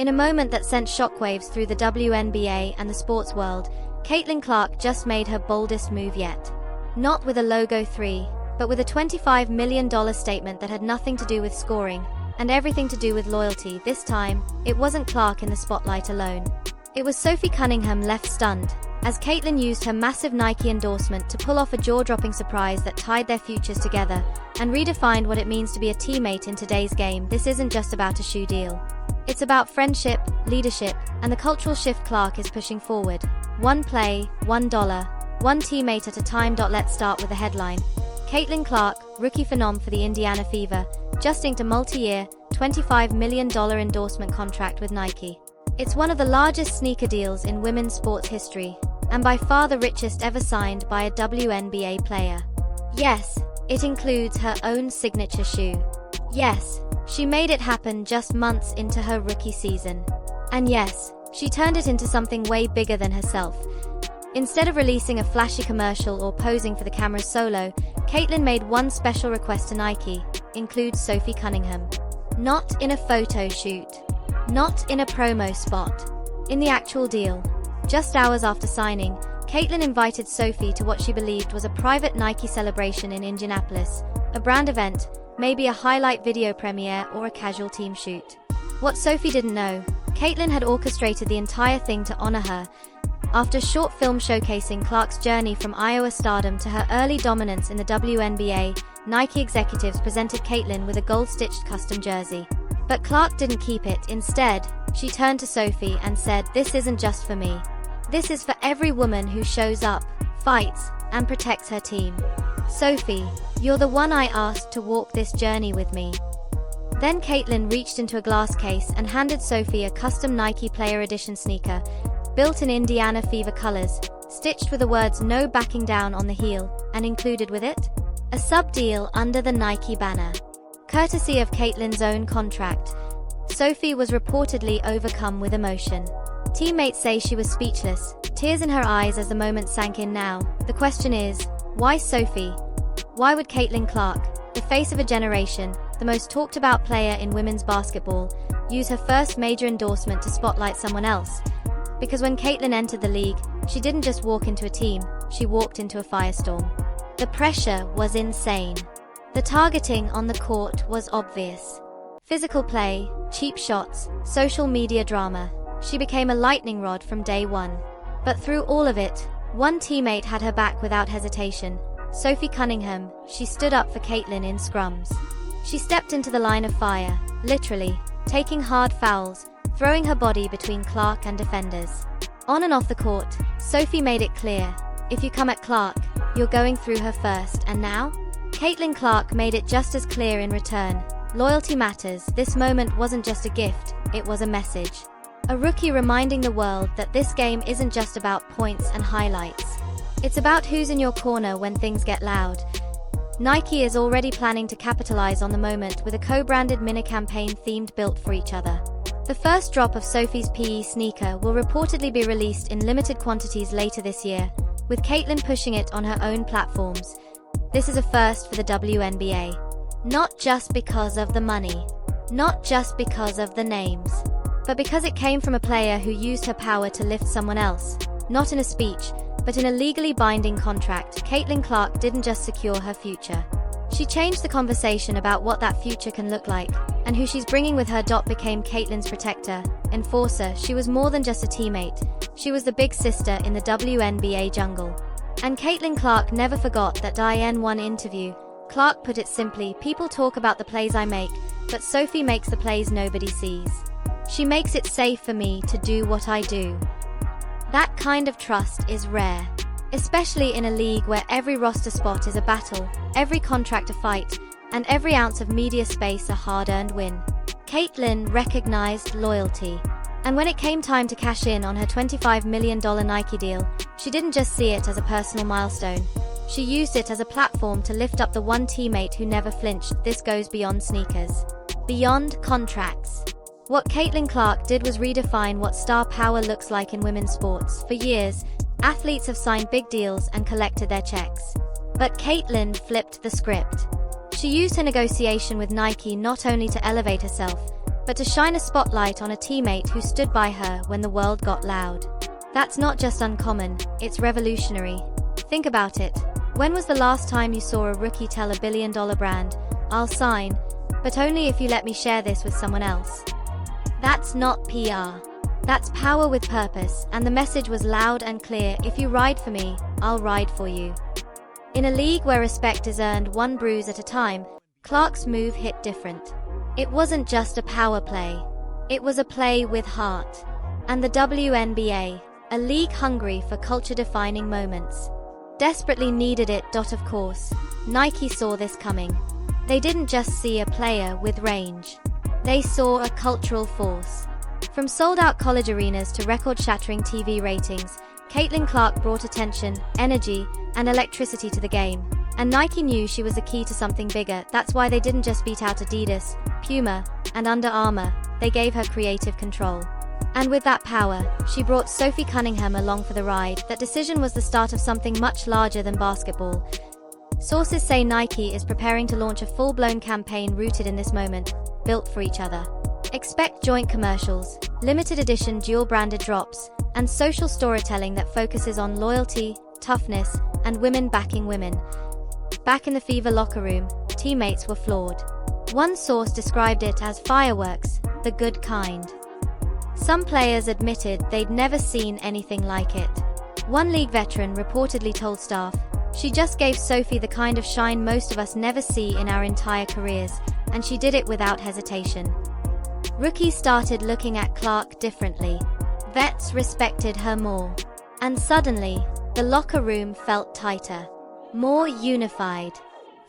In a moment that sent shockwaves through the WNBA and the sports world, Caitlin Clark just made her boldest move yet. Not with a logo 3, but with a $25 million statement that had nothing to do with scoring, and everything to do with loyalty. This time, it wasn't Clark in the spotlight alone. It was Sophie Cunningham left stunned, as Caitlin used her massive Nike endorsement to pull off a jaw-dropping surprise that tied their futures together, and redefined what it means to be a teammate in today's game. This isn't just about a shoe deal. It's about friendship, leadership, and the cultural shift Clark is pushing forward. One play, $1, one teammate at a time. Let's start with the headline. Caitlin Clark, rookie phenom for the Indiana Fever, just inked a multi-year, $25 million endorsement contract with Nike. It's one of the largest sneaker deals in women's sports history, and by far the richest ever signed by a WNBA player. Yes, it includes her own signature shoe. Yes, she made it happen just months into her rookie season. And yes, she turned it into something way bigger than herself. Instead of releasing a flashy commercial or posing for the camera solo, Caitlin made one special request to Nike: include Sophie Cunningham. Not in a photo shoot. Not in a promo spot. In the actual deal. Just hours after signing, Caitlin invited Sophie to what she believed was a private Nike celebration in Indianapolis, a brand event, maybe a highlight video premiere or a casual team shoot. What Sophie didn't know, Caitlin had orchestrated the entire thing to honor her. After a short film showcasing Clark's journey from Iowa stardom to her early dominance in the WNBA, Nike executives presented Caitlin with a gold-stitched custom jersey. But Clark didn't keep it. Instead, she turned to Sophie and said, "This isn't just for me. This is for every woman who shows up, fights, and protects her team. Sophie, you're the one I asked to walk this journey with me." Then Caitlin reached into a glass case and handed Sophie a custom Nike Player Edition sneaker, built in Indiana Fever colors, stitched with the words "No Backing Down" on the heel, and included with it a sub-deal under the Nike banner. Courtesy of Caitlin's own contract, Sophie was reportedly overcome with emotion. Teammates say she was speechless, tears in her eyes as the moment sank in. Now, the question is, why Sophie? Why would Caitlin Clark, the face of a generation, the most talked about player in women's basketball, use her first major endorsement to spotlight someone else? Because when Caitlin entered the league, she didn't just walk into a team, she walked into a firestorm. The pressure was insane. The targeting on the court was obvious. Physical play, cheap shots, social media drama. She became a lightning rod from day one. But through all of it, one teammate had her back without hesitation. Sophie Cunningham. She stood up for Caitlin in scrums. She stepped into the line of fire, literally, taking hard fouls, throwing her body between Clark and defenders. On and off the court, Sophie made it clear, if you come at Clark, you're going through her first. And now? Caitlin Clark made it just as clear in return. Loyalty matters. This moment wasn't just a gift, it was a message. A rookie reminding the world that this game isn't just about points and highlights. It's about who's in your corner when things get loud. Nike is already planning to capitalize on the moment with a co-branded mini-campaign themed built for each other. The first drop of Sophie's PE sneaker will reportedly be released in limited quantities later this year, with Caitlin pushing it on her own platforms. This is a first for the WNBA. Not just because of the money, not just because of the names, but because it came from a player who used her power to lift someone else, not in a speech, but in a legally binding contract. Caitlin Clark didn't just secure her future. She changed the conversation about what that future can look like, and who she's bringing with her. Became Caitlin's protector, enforcer. She was more than just a teammate. She was the big sister in the WNBA jungle. And Caitlin Clark never forgot that. In one interview, Clark put it simply, "People talk about the plays I make, but Sophie makes the plays nobody sees. She makes it safe for me to do what I do." That kind of trust is rare, especially in a league where every roster spot is a battle, every contract a fight, and every ounce of media space a hard-earned win. Caitlin recognized loyalty. And when it came time to cash in on her $25 million Nike deal, she didn't just see it as a personal milestone. She used it as a platform to lift up the one teammate who never flinched. This goes beyond sneakers, beyond contracts. What Caitlin Clark did was redefine what star power looks like in women's sports. For years, athletes have signed big deals and collected their checks. But Caitlin flipped the script. She used her negotiation with Nike not only to elevate herself, but to shine a spotlight on a teammate who stood by her when the world got loud. That's not just uncommon, it's revolutionary. Think about it. When was the last time you saw a rookie tell $1 billion brand, "I'll sign, but only if you let me share this with someone else"? That's not PR. That's power with purpose, and the message was loud and clear: if you ride for me, I'll ride for you. In a league where respect is earned one bruise at a time, Clark's move hit different. It wasn't just a power play. It was a play with heart. And the WNBA, a league hungry for culture-defining moments, desperately needed it. Of course, Nike saw this coming. They didn't just see a player with range. They saw a cultural force. From sold-out college arenas to record-shattering TV ratings, Caitlin Clark brought attention, energy, and electricity to the game. And Nike knew she was the key to something bigger. That's why they didn't just beat out Adidas, Puma, and Under Armour. They gave her creative control. And with that power, she brought Sophie Cunningham along for the ride. That decision was the start of something much larger than basketball. Sources say Nike is preparing to launch a full-blown campaign rooted in this moment, built for each other. Expect joint commercials, limited edition dual-branded drops, and social storytelling that focuses on loyalty, toughness, and women backing women. Back in the Fever locker room, teammates were floored. One source described it as fireworks, the good kind. Some players admitted they'd never seen anything like it. One league veteran reportedly told staff, "She just gave Sophie the kind of shine most of us never see in our entire careers, and she did it without hesitation." Rookies started looking at Clark differently. Vets respected her more. And suddenly, the locker room felt tighter, more unified.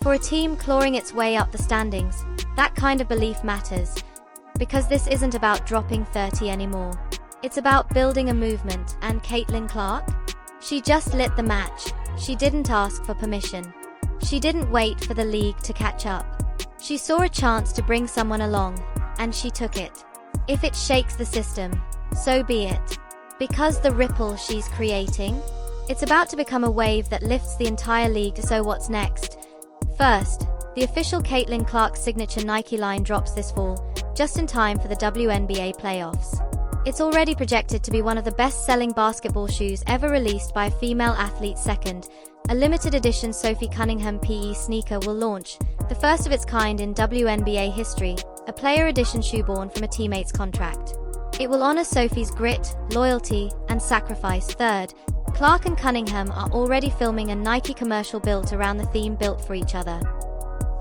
For a team clawing its way up the standings, that kind of belief matters. Because this isn't about dropping 30 anymore. It's about building a movement, and Caitlin Clark? She just lit the match. She didn't ask for permission. She didn't wait for the league to catch up. She saw a chance to bring someone along, and she took it. If it shakes the system, so be it. Because the ripple she's creating, it's about to become a wave that lifts the entire league. So what's next? First, the official Caitlin Clark signature Nike line drops this fall, just in time for the WNBA playoffs. It's already projected to be one of the best-selling basketball shoes ever released by a female athlete. Second, a limited edition Sophie Cunningham PE sneaker will launch, the first of its kind in WNBA history, a player edition shoe born from a teammate's contract. It will honor Sophie's grit, loyalty, and sacrifice. Third, Clark and Cunningham are already filming a Nike commercial built around the theme built for each other.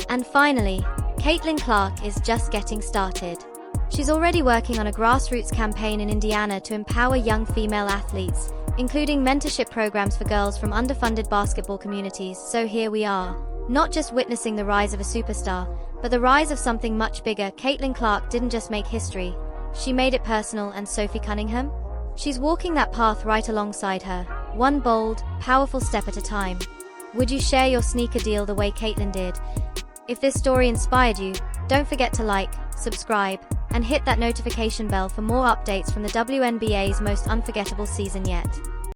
And finally, Caitlin Clark is just getting started. She's already working on a grassroots campaign in Indiana to empower young female athletes, including mentorship programs for girls from underfunded basketball communities. So here we are, not just witnessing the rise of a superstar, but the rise of something much bigger. Caitlin Clark didn't just make history, she made it personal. And Sophie Cunningham? She's walking that path right alongside her, one bold, powerful step at a time. Would you share your sneaker deal the way Caitlin did? If this story inspired you, don't forget to like, subscribe, and hit that notification bell for more updates from the WNBA's most unforgettable season yet.